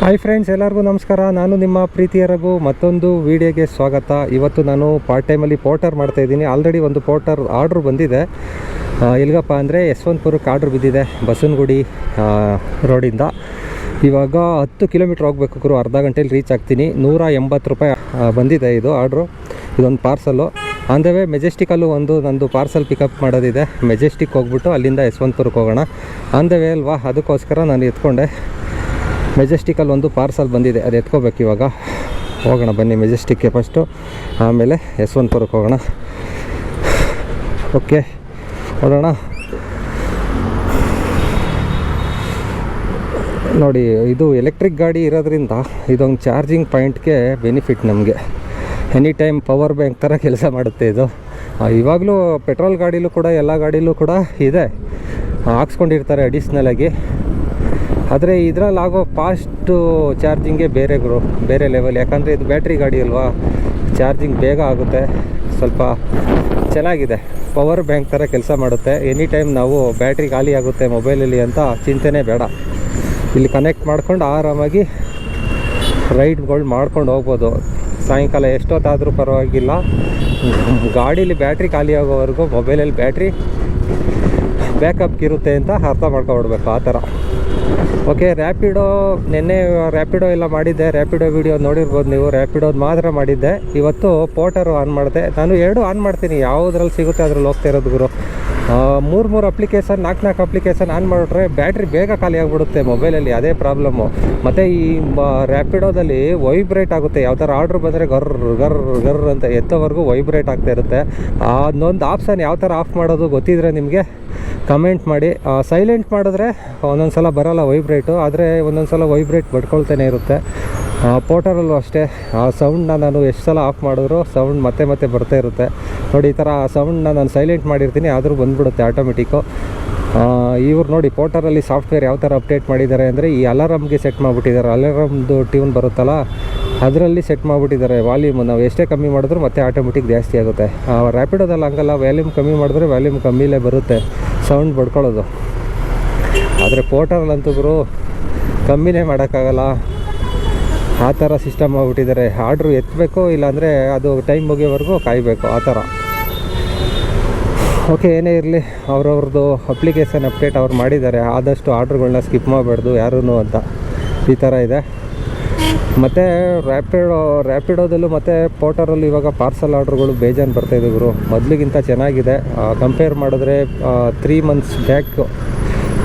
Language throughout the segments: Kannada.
ಹಾಯ್ ಫ್ರೆಂಡ್ಸ್, ಎಲ್ಲರಿಗೂ ನಮಸ್ಕಾರ. ನಾನು ನಿಮ್ಮ ಪ್ರೀತಿಯ ರಘು. ಮತ್ತೊಂದು ವಿಡಿಯೋಗೆ ಸ್ವಾಗತ. ಇವತ್ತು ನಾನು ಪಾರ್ಟ್ ಟೈಮಲ್ಲಿ ಪೋರ್ಟರ್ ಮಾಡ್ತಾಯಿದ್ದೀನಿ. ಆಲ್ರೆಡಿ ಒಂದು ಪೋರ್ಟರ್ ಆರ್ಡ್ರ್ ಬಂದಿದೆ. ಎಲ್ಲಿಗಪ್ಪ ಅಂದರೆ ಯಶವಂತಪುರಕ್ಕೆ ಆರ್ಡ್ರ್ ಬಿದ್ದಿದೆ, ಬಸವನಗುಡಿ ರೋಡಿಂದ. ಇವಾಗ 10 ಕಿಲೋಮೀಟ್ರ್ ಹೋಗಬೇಕು ಗುರು, ಅರ್ಧ ಗಂಟೆಯಲ್ಲಿ ರೀಚ್ ಆಗ್ತೀನಿ. 180 ರೂಪಾಯಿ ಬಂದಿದೆ ಇದು ಆರ್ಡ್ರು. ಇದೊಂದು ಪಾರ್ಸಲ್ಲು. ಆನ್ ದ ವೇ ಮೆಜೆಸ್ಟಿಕಲ್ಲೂ ನಂದು ಪಾರ್ಸಲ್ ಪಿಕಪ್ ಮಾಡೋದಿದೆ. ಮೆಜೆಸ್ಟಿಕ್ ಹೋಗ್ಬಿಟ್ಟು ಅಲ್ಲಿಂದ ಯಶವಂತಪುರಕ್ಕೆ ಹೋಗೋಣ. ಆನ್ ದ ವೇ ಅಲ್ವಾ, ಅದಕ್ಕೋಸ್ಕರ ನಾನು ಎತ್ಕೊಂಡೆ. ಮೆಜೆಸ್ಟಿಕಲ್ಲಿ ಒಂದು ಪಾರ್ಸಲ್ ಬಂದಿದೆ, ಅದು ಎತ್ಕೋಬೇಕು. ಇವಾಗ ಹೋಗೋಣ ಬನ್ನಿ ಮೆಜೆಸ್ಟಿಕ್ಗೆ ಫಸ್ಟು, ಆಮೇಲೆ ಯಶವಂತಪುರಕ್ಕೆ ಹೋಗೋಣ. ಓಕೆ, ಹೊರಡೋಣ. ನೋಡಿ, ಇದು ಎಲೆಕ್ಟ್ರಿಕ್ ಗಾಡಿ ಇರೋದ್ರಿಂದ ಇದೊಂದು ಚಾರ್ಜಿಂಗ್ ಪಾಯಿಂಟ್ಗೆ ಬೆನಿಫಿಟ್ ನಮಗೆ. ಎನಿ ಟೈಮ್ ಪವರ್ ಬ್ಯಾಂಕ್ ಥರ ಕೆಲಸ ಮಾಡುತ್ತೆ ಇದು. ಇವಾಗಲೂ ಪೆಟ್ರೋಲ್ ಗಾಡೀಲೂ ಕೂಡ, ಎಲ್ಲ ಗಾಡೀಲೂ ಕೂಡ ಇದೆ, ಹಾಕ್ಸ್ಕೊಂಡಿರ್ತಾರೆ ಅಡಿಷ್ನಲಾಗಿ. ಆದರೆ ಇದರಲ್ಲಾಗೋ ಫಾಸ್ಟು ಚಾರ್ಜಿಂಗೇ ಬೇರೆ ಲೆವೆಲ್. ಯಾಕಂದರೆ ಇದು ಬ್ಯಾಟ್ರಿ ಗಾಡಿ ಅಲ್ವಾ, ಚಾರ್ಜಿಂಗ್ ಬೇಗ ಆಗುತ್ತೆ, ಸ್ವಲ್ಪ ಚೆನ್ನಾಗಿದೆ. ಪವರ್ ಬ್ಯಾಂಕ್ ಥರ ಕೆಲಸ ಮಾಡುತ್ತೆ. ಎನಿ ಟೈಮ್ ನಾವು ಬ್ಯಾಟ್ರಿ ಖಾಲಿ ಆಗುತ್ತೆ ಮೊಬೈಲಲ್ಲಿ ಅಂತ ಚಿಂತೆನೇ ಬೇಡ. ಇಲ್ಲಿ ಕನೆಕ್ಟ್ ಮಾಡ್ಕೊಂಡು ಆರಾಮಾಗಿ ರೈಡ್ಗಳು ಮಾಡ್ಕೊಂಡು ಹೋಗ್ಬೋದು. ಸಾಯಂಕಾಲ ಎಷ್ಟೊತ್ತಾದರೂ ಪರವಾಗಿಲ್ಲ, ಗಾಡೀಲಿ ಬ್ಯಾಟ್ರಿ ಖಾಲಿ ಆಗೋವರೆಗೂ ಮೊಬೈಲಲ್ಲಿ ಬ್ಯಾಟ್ರಿ ಬ್ಯಾಕಪ್ ಇರುತ್ತೆ ಅಂತ ಅರ್ಥ ಮಾಡ್ಕೊಬಿಡ್ಬೇಕು, ಆ ಥರ. ಓಕೆ, ನಿನ್ನೆ ರ್ಯಾಪಿಡೋ ಎಲ್ಲ ಮಾಡಿದ್ದೆ. ರ್ಯಾಪಿಡೋ ವೀಡಿಯೋ ನೋಡಿರ್ಬೋದು ನೀವು. ರ್ಯಾಪಿಡೋದು ಮಾತ್ರ ಮಾಡಿದ್ದೆ. ಇವತ್ತು ಪೋರ್ಟರು ಆನ್ ಮಾಡಿದೆ. ನಾನು 2 ಆನ್ ಮಾಡ್ತೀನಿ, ಯಾವುದ್ರಲ್ಲಿ ಸಿಗುತ್ತೆ ಅದ್ರಲ್ಲಿ ಹೋಗ್ತಾ ಇರೋದು ಗುರು. 3 ಅಪ್ಲಿಕೇಶನ್, 4 ಅಪ್ಲಿಕೇಶನ್ ಆನ್ ಮಾಡಿಬಿಟ್ರೆ ಬ್ಯಾಟ್ರಿ ಬೇಗ ಖಾಲಿ ಆಗಿಬಿಡುತ್ತೆ ಮೊಬೈಲಲ್ಲಿ. ಅದೇ ಪ್ರಾಬ್ಲಮ್ಮು. ಮತ್ತು ಈ ರ್ಯಾಪಿಡೋದಲ್ಲಿ ವೈಬ್ರೇಟ್ ಆಗುತ್ತೆ. ಯಾವ ಥರ ಆರ್ಡ್ರ್ ಬಂದರೆ ಗರ್ ಅಂತ ಎತ್ತೋವರೆಗೂ ವೈಬ್ರೇಟ್ ಆಗ್ತಾ ಇರುತ್ತೆ. ಅದನ್ನೊಂದು ಆಪ್ಷನ್ ಯಾವ ಥರ ಆಫ್ ಮಾಡೋದು ಗೊತ್ತಿದ್ರೆ ನಿಮಗೆ ಕಮೆಂಟ್ ಮಾಡಿ. ಸೈಲೆಂಟ್ ಮಾಡಿದ್ರೆ ಒಂದೊಂದು ಸಲ ಬರೋಲ್ಲ ವೈಬ್ರೇಟು, ಆದರೆ ಒಂದೊಂದು ಸಲ ವೈಬ್ರೇಟ್ ಬಡ್ಕೊಳ್ತಾನೆ ಇರುತ್ತೆ. ಪೋರ್ಟರಲ್ಲೂ ಅಷ್ಟೇ, ಆ ಸೌಂಡನ್ನ ನಾನು ಎಷ್ಟು ಸಲ ಆಫ್ ಮಾಡಿದ್ರು ಸೌಂಡ್ ಮತ್ತೆ ಬರ್ತಾ ಇರುತ್ತೆ. ನೋಡಿ, ಈ ಥರ ಸೌಂಡನ್ನ ನಾನು ಸೈಲೆಂಟ್ ಮಾಡಿರ್ತೀನಿ, ಆದರೂ ಬಂದುಬಿಡುತ್ತೆ ಆಟೋಮೆಟಿಕ್ಕು. ಇವ್ರು ನೋಡಿ, ಪೋರ್ಟರಲ್ಲಿ ಸಾಫ್ಟ್ವೇರ್ ಯಾವ ಥರ ಅಪ್ಡೇಟ್ ಮಾಡಿದ್ದಾರೆ ಅಂದರೆ, ಈ ಅಲಾರಾಮ್ಗೆ ಸೆಟ್ ಮಾಡಿಬಿಟ್ಟಿದ್ದಾರೆ. ಅಲಾರಾಮ್ದು ಟ್ಯೂನ್ ಬರುತ್ತಲ್ಲ, ಅದರಲ್ಲಿ ಸೆಟ್ ಮಾಡಿಬಿಟ್ಟಿದ್ದಾರೆ. ವಾಲ್ಯೂಮ್ ನಾವು ಎಷ್ಟೇ ಕಮ್ಮಿ ಮಾಡಿದ್ರು ಮತ್ತೆ ಆಟೋಮೆಟಿಕ್ ಜಾಸ್ತಿ ಆಗುತ್ತೆ. ರ್ಯಾಪಿಡೋದಲ್ಲಿ ಹಂಗಲ್ಲ, ವ್ಯಾಲ್ಯೂಮ್ ಕಮ್ಮಿ ಮಾಡಿದ್ರೆ ವ್ಯಾಲ್ಯೂಮ್ ಕಮ್ಮಿಲೇ ಬರುತ್ತೆ ಸೌಂಡ್ ಬಡ್ಕೊಳ್ಳೋದು. ಆದರೆ ಪೋರ್ಟರಲ್ಲಂತೂ ಗುರು ಕಮ್ಮಿನೇ ಮಾಡೋಕ್ಕಾಗಲ್ಲ, ಆ ಥರ ಸಿಸ್ಟಮ್ ಆಗಿಬಿಟ್ಟಿದ್ದಾರೆ. ಆರ್ಡ್ರು ಎತ್ತಬೇಕು, ಇಲ್ಲಾಂದರೆ ಅದು ಟೈಮ್ ಮುಗಿಯೋವರೆಗೂ ಕಾಯಬೇಕು, ಆ ಥರ. ಓಕೆ, ಏನೇ ಇರಲಿ, ಅವ್ರವ್ರದ್ದು ಅಪ್ಲಿಕೇಶನ್ ಅಪ್ಡೇಟ್ ಅವ್ರು ಮಾಡಿದ್ದಾರೆ. ಆದಷ್ಟು ಆರ್ಡ್ರುಗಳನ್ನ ಸ್ಕಿಪ್ ಮಾಡಬಾರ್ದು ಯಾರೂ ಅಂತ, ಈ ಥರ ಇದೆ. ಮತ್ತು ರ್ಯಾಪಿಡೋದಲ್ಲೂ ಮತ್ತು ಪೋರ್ಟರಲ್ಲೂ ಇವಾಗ ಪಾರ್ಸಲ್ ಆರ್ಡ್ರುಗಳು ಬೇಜಾನ್ ಬರ್ತಾಯಿದೆ ಗುರು. ಮೊದಲಿಗಿಂತ ಚೆನ್ನಾಗಿದೆ. ಕಂಪೇರ್ ಮಾಡಿದ್ರೆ 3 ಮಂತ್ಸ್ ಬ್ಯಾಕ್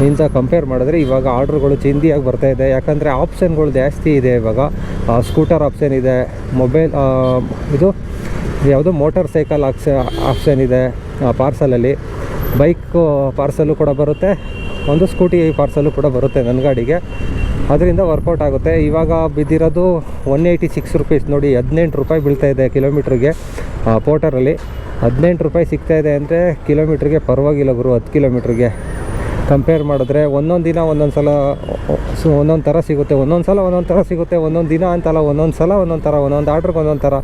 ಇಂದ ಕಂಪೇರ್ ಮಾಡಿದ್ರೆ ಇವಾಗ ಆರ್ಡ್ರುಗಳು ಚಿಂದಿಯಾಗಿ ಬರ್ತಾಯಿದೆ. ಯಾಕಂದರೆ ಆಪ್ಷನ್ಗಳು ಜಾಸ್ತಿ ಇದೆ ಇವಾಗ. ಸ್ಕೂಟರ್ ಆಪ್ಷನ್ ಇದೆ, ಮೊಬೈಲ್ ಇದು ಯಾವುದೋ ಮೋಟರ್ ಸೈಕಲ್ ಆಪ್ಷನ್ ಇದೆ ಪಾರ್ಸಲಲ್ಲಿ. ಬೈಕ್ ಪಾರ್ಸಲು ಕೂಡ ಬರುತ್ತೆ, ಒಂದು ಸ್ಕೂಟಿ ಪಾರ್ಸಲು ಕೂಡ ಬರುತ್ತೆ ನನ್ನ ಗಾಡಿಗೆ. ಅದರಿಂದ ವರ್ಕೌಟ್ ಆಗುತ್ತೆ. ಇವಾಗ ಬಿದ್ದಿರೋದು 186 ರುಪೀಸ್. ನೋಡಿ, 18 ರೂಪಾಯಿ ಬೀಳ್ತಾಯಿದೆ ಕಿಲೋಮೀಟ್ರಿಗೆ. ಪೋರ್ಟರಲ್ಲಿ 18 ರೂಪಾಯಿ ಸಿಗ್ತಾಯಿದೆ ಅಂದರೆ ಕಿಲೋಮೀಟ್ರಿಗೆ ಪರವಾಗಿಲ್ಲ ಗುರು. 10 ಕಿಲೋಮೀಟ್ರಿಗೆ ಕಂಪೇರ್ ಮಾಡಿದ್ರೆ ಒಂದೊಂದು ದಿನ ಒಂದೊಂದು ಸಲ ಒಂದೊಂದು ಥರ ಸಿಗುತ್ತೆ, ಒಂದೊಂದು ಸಲ ಒಂದೊಂದು ಥರ ಸಿಗುತ್ತೆ, ಒಂದೊಂದು ದಿನ ಅಂತಲ್ಲ, ಒಂದೊಂದು ಸಲ ಒಂದೊಂದು ಥರ, ಒಂದೊಂದು ಆರ್ಡ್ರಿಗೆ ಒಂದೊಂದು ಥರ.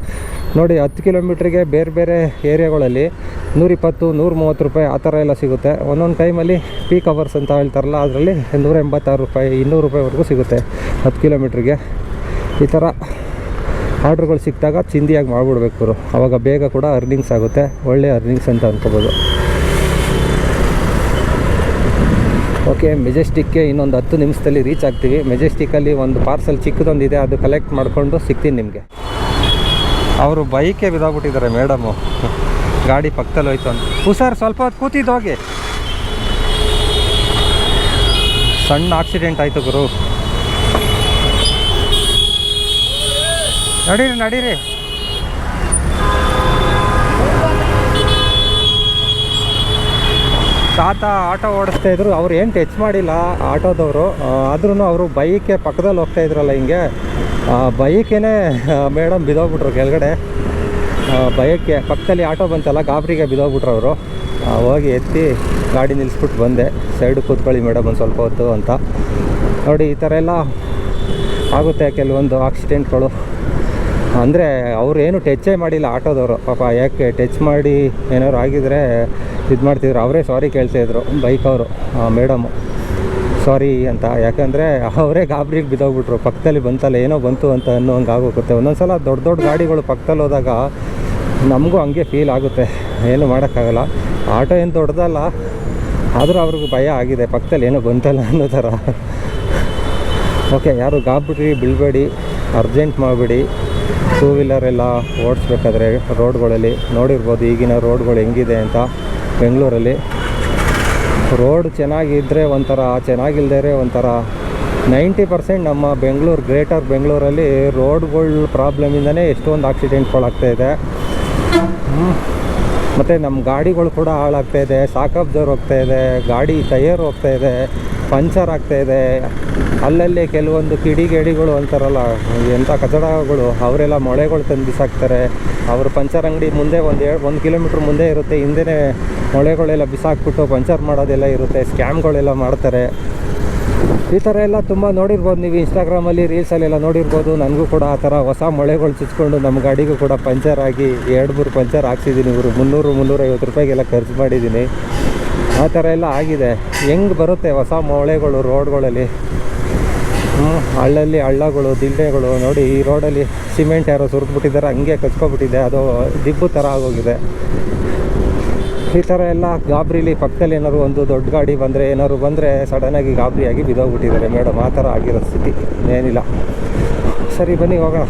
ನೋಡಿ, 10 ಕಿಲೋಮೀಟ್ರಿಗೆ ಬೇರೆ ಏರಿಯಾಗಳಲ್ಲಿ 120, 130 ರೂಪಾಯಿ ಆ ಥರ ಎಲ್ಲ ಸಿಗುತ್ತೆ. ಒಂದೊಂದು ಟೈಮಲ್ಲಿ ಪೀಕ್ ಅವರ್ಸ್ ಅಂತ ಹೇಳ್ತಾರಲ್ಲ, ಅದರಲ್ಲಿ 186 ರೂಪಾಯಿ, 200 ರೂಪಾಯಿವರೆಗೂ ಸಿಗುತ್ತೆ 10 ಕಿಲೋಮೀಟ್ರಿಗೆ. ಈ ಥರ ಆರ್ಡ್ರುಗಳು ಸಿಕ್ಕಿದಾಗ ಚಿಂದಿಯಾಗಿ ಮಾಡಿಬಿಡ್ಬೇಕು. ಆವಾಗ ಬೇಗ ಕೂಡ ಅರ್ನಿಂಗ್ಸ್ ಆಗುತ್ತೆ, ಒಳ್ಳೆಯ ಅರ್ನಿಂಗ್ಸ್ ಅಂತ ಅನ್ಕೋಬೋದು. ಓಕೆ, ಮೆಜೆಸ್ಟಿಕ್ಗೆ ಇನ್ನೊಂದು 10 ನಿಮಿಷದಲ್ಲಿ ರೀಚ್ ಆಗ್ತೀವಿ. ಮೆಜೆಸ್ಟಿಕ್ಕಲ್ಲಿ ಒಂದು ಪಾರ್ಸಲ್ ಚಿಕ್ಕದೊಂದಿದೆ, ಅದು ಕಲೆಕ್ಟ್ ಮಾಡಿಕೊಂಡು ಸಿಗ್ತೀನಿ ನಿಮಗೆ. ಅವರು ಬೈಕೇ ಬಿದ್ದೋಗ್ಬಿಟ್ಟಿದ್ದಾರೆ ಮೇಡಮು, ಗಾಡಿ ಪಕ್ಕದಲ್ಲಿ ಹೋಯ್ತು ಅಂತ. ಹುಷಾರು, ಸ್ವಲ್ಪ ಹೊತ್ತು ಕೂತಿದ್ದು ಹೋಗಿ. ಸಣ್ಣ ಆಕ್ಸಿಡೆಂಟ್ ಆಯಿತು ಗುರು. ನಡೀರಿ. ತಾತ ಆಟೋ ಓಡಿಸ್ತಾ ಇದ್ರು, ಅವ್ರು ಏನು ಟಚ್ ಮಾಡಿಲ್ಲ ಆಟೋದವರು. ಆದ್ರೂ ಅವರು ಬೈಕೆ ಪಕ್ಕದಲ್ಲಿ ಹೋಗ್ತಾ ಇದ್ರಲ್ಲ ಹಿಂಗೆ, ಬೈಕೇನೆ ಮೇಡಮ್ ಬಿದ್ದೋಗ್ಬಿಟ್ರು ಕೆಳಗಡೆ. ಬೈಕ್ಕೆ ಪಕ್ಕದಲ್ಲಿ ಆಟೋ ಬಂತಲ್ಲ, ಗಾಬರಿಗೆ ಬಿದ್ದೋಗ್ಬಿಟ್ರು ಅವರು. ಹೋಗಿ ಎತ್ತಿ ಗಾಡಿ ನಿಲ್ಲಿಸ್ಬಿಟ್ಟು ಬಂದೆ. ಸೈಡ್ ಕೂತ್ಕೊಳ್ಳಿ ಮೇಡಮ್ ಒಂದು ಸ್ವಲ್ಪ ಹೊತ್ತು ಅಂತ. ನೋಡಿ, ಈ ಥರ ಎಲ್ಲ ಆಗುತ್ತೆ ಕೆಲವೊಂದು ಆಕ್ಸಿಡೆಂಟ್ಗಳು. ಅಂದರೆ ಅವರು ಏನು ಟಚ್ಚೇ ಮಾಡಿಲ್ಲ ಆಟೋದವರು. ಪಾಪ, ಯಾಕೆ ಟಚ್ ಮಾಡಿ ಏನಾದ್ರು ಆಗಿದ್ರೆ ಇದು ಮಾಡ್ತಿದ್ರು. ಅವರೇ ಸಾರಿ ಕೇಳ್ತಾಯಿದ್ರು ಬೈಕ್ ಅವರು, ಮೇಡಮು. ಸಾರಿ ಅಂತ. ಯಾಕಂದರೆ ಅವರೇ ಗಾಬರಿಗೆ ಬಿದ್ದೋಗ್ಬಿಟ್ರು, ಪಕ್ಕದಲ್ಲಿ ಬಂತಲ್ಲ ಏನೋ ಬಂತು ಅಂತ ಅನ್ನೋ ಹಂಗೆ ಆಗೋಗುತ್ತೆ. ಒಂದೊಂದು ಸಲ ದೊಡ್ಡ ದೊಡ್ಡ ಗಾಡಿಗಳು ಪಕ್ಕದಲ್ಲಿ ಹೋದಾಗ ನಮಗೂ ಹಂಗೆ ಫೀಲ್ ಆಗುತ್ತೆ, ಏನು ಮಾಡೋಕ್ಕಾಗಲ್ಲ. ಆಟೋ ಏನು ದೊಡ್ಡದಲ್ಲ, ಆದರೂ ಅವ್ರಿಗೂ ಭಯ ಆಗಿದೆ, ಪಕ್ಕದಲ್ಲಿ ಏನೋ ಬಂತಲ್ಲ ಅನ್ನೋ ಥರ. ಓಕೆ, ಯಾರು ಗಾಬರಿ ಬೀಳಬೇಡಿ, ಅರ್ಜೆಂಟ್ ಮಾಡಬೇಡಿ. ಟೂ ವೀಲರ್ ಎಲ್ಲ ಓಡಿಸ್ಬೇಕಾದ್ರೆ ರೋಡ್ಗಳಲ್ಲಿ ನೋಡಿರ್ಬೋದು ಈಗಿನ ರೋಡ್ಗಳು ಹೆಂಗಿದೆ ಅಂತ. ಬೆಂಗಳೂರಲ್ಲಿ ರೋಡ್ ಚೆನ್ನಾಗಿದ್ದರೆ ಒಂಥರ, ಚೆನ್ನಾಗಿಲ್ದೇ ಒಂಥರ. 90% ನಮ್ಮ ಗ್ರೇಟರ್ ಬೆಂಗಳೂರಲ್ಲಿ ರೋಡ್ಗಳ ಪ್ರಾಬ್ಲಮಿಂದನೇ ಎಷ್ಟೊಂದು ಆಕ್ಸಿಡೆಂಟ್ಗಳಾಗ್ತಾಯಿದೆ. ಮತ್ತು ನಮ್ಮ ಗಾಡಿಗಳು ಕೂಡ ಹಾಳಾಗ್ತಾಯಿದೆ, ಸಾಕಪ್ ಜೋರು ಹೋಗ್ತಾಯಿದೆ, ಗಾಡಿ ಟಯರ್ ಹೋಗ್ತಾಯಿದೆ, ಪಂಚರ್ ಆಗ್ತಾಯಿದೆ. ಅಲ್ಲಲ್ಲಿ ಕೆಲವೊಂದು ಕಿಡಿಗೇಡಿಗಳು ಅಂತಾರಲ್ಲ, ಎಂಥ ಕಚಡಗಳು, ಅವರೆಲ್ಲ ಮೊಳೆಗಳು ತಂದು ಬಿಸಾಕ್ತಾರೆ. ಅವರು ಪಂಚರ್ ಅಂಗಡಿ ಮುಂದೆ 1 ಕಿಲೋಮೀಟ್ರ್ ಮುಂದೆ ಇರುತ್ತೆ, ಹಿಂದೆ ಮೊಳೆಗಳೆಲ್ಲ ಬಿಸಾಕ್ಬಿಟ್ಟು ಪಂಚರ್ ಮಾಡೋದೆಲ್ಲ ಇರುತ್ತೆ, ಸ್ಕ್ಯಾಮ್ಗಳೆಲ್ಲ ಮಾಡ್ತಾರೆ. ಈ ಥರ ಎಲ್ಲ ತುಂಬ ನೋಡಿರ್ಬೋದು ನೀವು ಇನ್ಸ್ಟಾಗ್ರಾಮಲ್ಲಿ, ರೀಲ್ಸಲ್ಲೆಲ್ಲ ನೋಡಿರ್ಬೋದು. ನನಗೂ ಕೂಡ ಆ ಥರ ಹೊಸ ಮೊಳೆಗಳು ಚುಚ್ಕೊಂಡು ನಮ್ಮ ಗಾಡಿಗೂ ಕೂಡ ಪಂಚರ್ ಆಗಿ 2-3 ಪಂಚರ್ ಹಾಕ್ಸಿದ್ದೀನಿ. ಇವರು 300-350 ರೂಪಾಯಿಗೆಲ್ಲ ಖರ್ಚು ಮಾಡಿದ್ದೀನಿ. ಆ ಥರ ಎಲ್ಲ ಆಗಿದೆ. ಹೆಂಗೆ ಬರುತ್ತೆ ಹೊಸ ಮೊಳೆಗಳು ರೋಡ್ಗಳಲ್ಲಿ? ಹಳ್ಳಲ್ಲಿ ಹಳ್ಳಗಳು, ದಿಣ್ಣೆಗಳು ನೋಡಿ. ಈ ರೋಡಲ್ಲಿ ಸಿಮೆಂಟ್ ಯಾರೋ ಸುರಿದ್ಬಿಟ್ಟಿದ್ದಾರೆ, ಹಂಗೆ ಕಚ್ಕೊಬಿಟ್ಟಿದೆ, ಅದು ದಿಬ್ಬು ಥರ ಆಗೋಗಿದೆ. ಈ ಥರ ಎಲ್ಲ ಗಾಬರಿಲಿ ಪಕ್ಕದಲ್ಲಿ ಏನಾದ್ರು ಒಂದು ದೊಡ್ಡ ಗಾಡಿ ಬಂದರೆ ಸಡನ್ನಾಗಿ ಗಾಬರಿಯಾಗಿ ಬಿದ್ದೋಗ್ಬಿಟ್ಟಿದ್ದಾರೆ ಮೇಡಮ್. ಆ ಥರ ಆಗಿರೋ ಸ್ಥಿತಿ, ಏನಿಲ್ಲ. ಸರಿ ಬನ್ನಿ ಹೋಗೋಣ.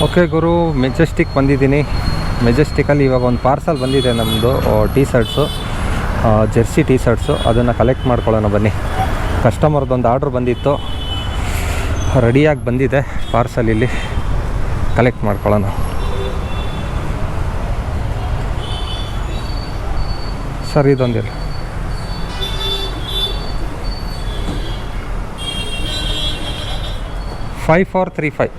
ಓಕೆ ಗುರು, ಮೆಜೆಸ್ಟಿಕ್ ಬಂದಿದ್ದೀನಿ. ಮೆಜೆಸ್ಟಿಕಲ್ಲಿ ಇವಾಗ ಒಂದು ಪಾರ್ಸಲ್ ಬಂದಿದೆ ನಮ್ಮದು, tea shirts, Jersey tea shirts. ಅದನ್ನು ಕಲೆಕ್ಟ್ ಮಾಡ್ಕೊಳ್ಳೋಣ ಬನ್ನಿ. ಕಸ್ಟಮರ್ದೊಂದು ಆರ್ಡ್ರ್ ಬಂದಿತ್ತು, ರೆಡಿಯಾಗಿ ಬಂದಿದೆ ಪಾರ್ಸಲ್. ಇಲ್ಲಿ ಕಲೆಕ್ಟ್ ಮಾಡ್ಕೊಳ್ಳೋಣ. ಸರ್ ಇದೊಂದಿಲ್ಲ, $5435.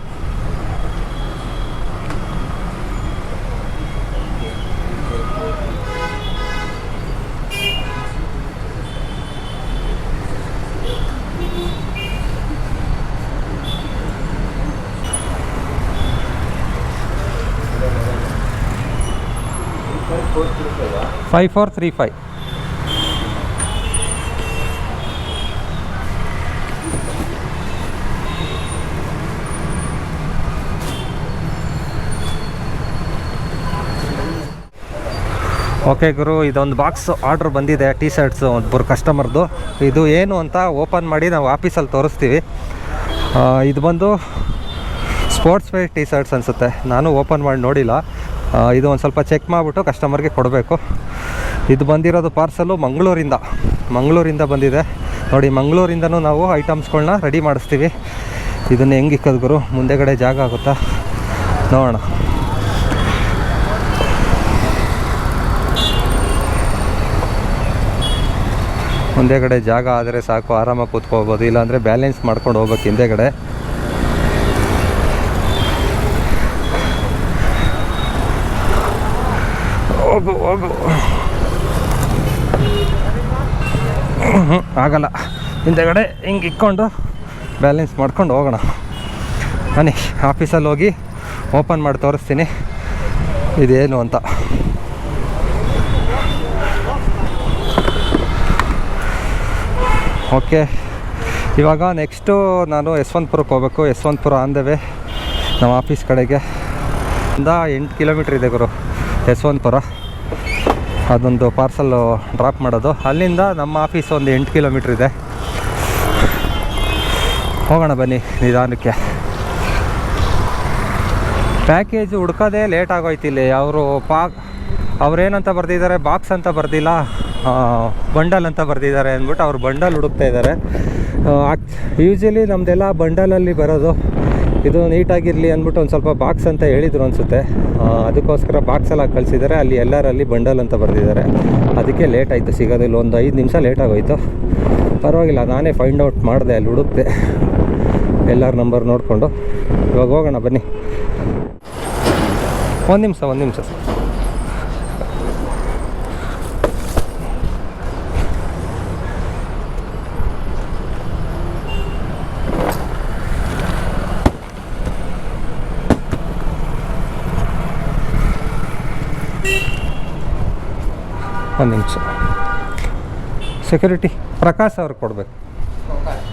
$5435. ಓಕೆ ಗುರು, ಇದೊಂದು ಬಾಕ್ಸ್ ಆರ್ಡ್ರ್ ಬಂದಿದೆ, ಟೀ ಶರ್ಟ್ಸು ಒಬ್ಬರು ಕಸ್ಟಮರ್ದು. ಇದು ಏನು ಅಂತ ಓಪನ್ ಮಾಡಿ ನಾವು ಆಫೀಸಲ್ಲಿ ತೋರಿಸ್ತೀವಿ. ಇದು ಬಂದು ಸ್ಪೋರ್ಟ್ಸ್ ವೇರ್ ಟೀ ಶರ್ಟ್ಸ್ ಅನಿಸುತ್ತೆ, ನಾನು ಓಪನ್ ಮಾಡಿ ನೋಡಿಲ್ಲ. ಇದು ಒಂದು ಸ್ವಲ್ಪ ಚೆಕ್ ಮಾಡಿಬಿಟ್ಟು ಕಸ್ಟಮರ್ಗೆ ಕೊಡಬೇಕು. ಇದು ಬಂದಿರೋದು ಪಾರ್ಸಲು ಮಂಗಳೂರಿಂದ ಬಂದಿದೆ ನೋಡಿ. ಮಂಗಳೂರಿಂದನೂ ನಾವು ಐಟಮ್ಸ್ಗಳನ್ನ ರೆಡಿ ಮಾಡಿಸ್ತೀವಿ. ಇದನ್ನು ಹೆಂಗೆ ಇಕ್ಕೋದು ಗುರು? ಮುಂದೆಗಡೆ ಜಾಗ ಆಗುತ್ತಾ ನೋಡೋಣ. ಮುಂದೆಗಡೆ ಜಾಗ ಆದರೆ ಸಾಕು, ಆರಾಮಾಗಿ ಕೂತ್ಕೋಬೋದು. ಇಲ್ಲಾಂದರೆ ಬ್ಯಾಲೆನ್ಸ್ ಮಾಡ್ಕೊಂಡು ಹೋಗ್ಬೇಕು ಹಿಂದೆಗಡೆ. ಹೋಗು ಆಗಲ್ಲ. ಹಿಂದೆಗಡೆ ಹಿಂಗೆ ಇಕ್ಕೊಂಡು ಬ್ಯಾಲೆನ್ಸ್ ಮಾಡ್ಕೊಂಡು ಹೋಗೋಣ ಬನ್ನಿ. ಆಫೀಸಲ್ಲಿ ಹೋಗಿ ಓಪನ್ ಮಾಡಿ ತೋರಿಸ್ತೀನಿ ಇದೇನು ಅಂತ. ಓಕೆ, ಇವಾಗ ನೆಕ್ಸ್ಟು ನಾನು ಯಶವಂತಪುರಕ್ಕೆ ಹೋಗಬೇಕು. ಯಶವಂತಪುರ ಆನ್ ದ ವೇ ನಮ್ಮ ಆಫೀಸ್ ಕಡೆಗೆ. 8 ಕಿಲೋಮೀಟ್ರ್ ಇದೆ ಗುರು ಯಶವಂತಪುರ. ಅದೊಂದು ಪಾರ್ಸಲ್ಲು ಡ್ರಾಪ್ ಮಾಡೋದು. ಅಲ್ಲಿಂದ ನಮ್ಮ ಆಫೀಸ್ ಒಂದು 8 ಕಿಲೋಮೀಟ್ರ್ ಇದೆ. ಹೋಗೋಣ ಬನ್ನಿ ನಿಧಾನಕ್ಕೆ. ಪ್ಯಾಕೇಜು ಹುಡ್ಕೋದೇ ಲೇಟ್ ಆಗೋಯ್ತು ಇಲ್ಲಿ. ಅವ್ರೇನಂತ ಬರೆದಿದ್ದಾರೆ, ಬಾಕ್ಸ್ ಅಂತ ಬರ್ದಿಲ್ಲ, ಬಂಡಲ್ ಅಂತ ಬರೆದಿದ್ದಾರೆ ಅಂದ್ಬಿಟ್ಟು ಅವ್ರು ಬಂಡಲ್ ಹುಡುಕ್ತಾ ಇದ್ದಾರೆ. ಯೂಶ್ವಲಿ ನಮ್ಮದೆಲ್ಲ ಬಂಡಲಲ್ಲಿ ಬರೋದು. ಇದು ನೀಟಾಗಿರಲಿ ಅಂದ್ಬಿಟ್ಟು ಒಂದು ಸ್ವಲ್ಪ ಬಾಕ್ಸ್ ಅಂತ ಹೇಳಿದರು ಅನಿಸುತ್ತೆ. ಅದಕ್ಕೋಸ್ಕರ ಬಾಕ್ಸೆಲ್ಲ ಕಳಿಸಿದ್ದಾರೆ. ಅಲ್ಲಿ ಎಲ್ಲರಲ್ಲಿ ಬಂಡಲ್ ಅಂತ ಬರೆದಿದ್ದಾರೆ. ಅದಕ್ಕೆ ಲೇಟ್ ಆಯಿತು ಸಿಗೋದಿಲ್ಲ, ಒಂದು 5 ನಿಮಿಷ ಲೇಟ್ ಆಗೋಯ್ತು. ಪರವಾಗಿಲ್ಲ, ನಾನೇ ಫೈಂಡ್ ಔಟ್ ಮಾಡಿದೆ, ಅಲ್ಲಿ ಹುಡುಕ್ತೆ ಎಲ್ಲರ ನಂಬರ್ ನೋಡಿಕೊಂಡು. ಇವಾಗ ಹೋಗೋಣ ಬನ್ನಿ. ಒಂದು ನಿಮಿಷ ಸರ್. ಒಂದು ನಿಮಿಷ. ಸೆಕ್ಯೂರಿಟಿ ಪ್ರಕಾಶ್ ಅವ್ರು ಕೊಡಬೇಕು.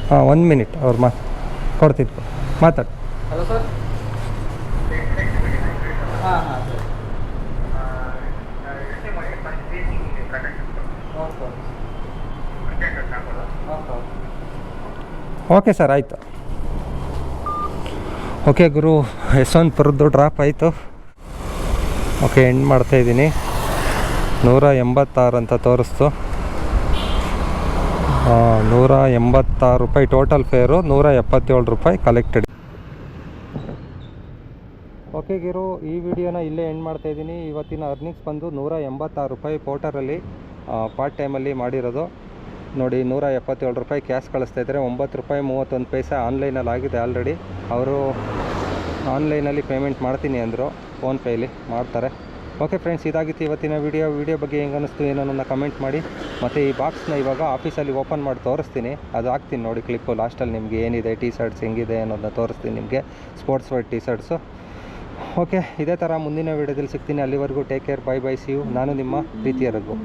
ಹಾಂ 1 ಮಿನಿಟ್ ಅವ್ರು ಕೊಡ್ತೀನಿ, ಮಾತಾಡಿ. Hello sir. ಹಾಂ ಹಾಂ ಸರ್. ಓಕೆ ಸರ್, ಆಯಿತು. ಓಕೆ ಗುರು, ಯಶವಂತಪುರದ್ದು ಡ್ರಾಪ್ ಆಯಿತು. ಓಕೆ, ಎಂಡ್ ಮಾಡ್ತಾಯಿದ್ದೀನಿ. 186 ಅಂತ ತೋರಿಸ್ತು. 186 ರೂಪಾಯಿ ಟೋಟಲ್ ಫೇರು, 177 ರೂಪಾಯಿ ಕಲೆಕ್ಟೆಡ್. ಓಕೆ ಗಿರು, ಈ ವಿಡಿಯೋನ ಇಲ್ಲೇ ಎಂಡ್ ಮಾಡ್ತಾಯಿದ್ದೀನಿ. ಇವತ್ತಿನ ಅರ್ನಿಂಗ್ಸ್ ಬಂದು 186 ರೂಪಾಯಿ ಪೋರ್ಟರಲ್ಲಿ ಪಾರ್ಟ್ ಟೈಮಲ್ಲಿ ಮಾಡಿರೋದು. ನೋಡಿ, 177 ರೂಪಾಯಿ ಕ್ಯಾಶ್ ಕಳಿಸ್ತಾಯಿದ್ದಾರೆ. 9 ರೂಪಾಯಿ 31 ಪೈಸೆ ಆನ್ಲೈನಲ್ಲಿ ಆಗಿದೆ ಆಲ್ರೆಡಿ. ಅವರು ಆನ್ಲೈನಲ್ಲಿ ಪೇಮೆಂಟ್ ಮಾಡ್ತೀನಿ ಅಂದರು, ಫೋನ್ಪೇಯಲ್ಲಿ ಮಾಡ್ತಾರೆ. ಓಕೆ ಫ್ರೆಂಡ್ಸ್, ಇದಾಗಿತ್ತು ಇವತ್ತಿನ ವಿಡಿಯೋ ಬಗ್ಗೆ ಹೆಂಗೆ ಅನ್ನಿಸ್ತು ಏನೋ ನನ್ನ ಕಮೆಂಟ್ ಮಾಡಿ. ಮತ್ತು ಈ ಬಾಕ್ಸ್ನ ಇವಾಗ ಆಫೀಸಲ್ಲಿ ಓಪನ್ ಮಾಡಿ ತೋರಿಸ್ತೀನಿ, ಅದು ಹಾಕ್ತೀನಿ ನೋಡಿ ಕ್ಲಿಪ್ಪು. ಲಾಸ್ಟಲ್ಲಿ ನಿಮಗೆ ಏನಿದೆ ಟೀ ಶರ್ಟ್ಸ್ ಹೆಂಗಿದೆ ಅನ್ನೋದನ್ನ ತೋರಿಸ್ತೀನಿ ನಿಮಗೆ, sports wear T shirts. Okay, ಇದೇ ಥರ ಮುಂದಿನ ವಿಡಿಯೋದಲ್ಲಿ ಸಿಗ್ತೀನಿ. ಅಲ್ಲಿವರೆಗೂ take care, bye bye, see you. ನಾನು ನಿಮ್ಮ ಪ್ರೀತಿಯ ರಘು.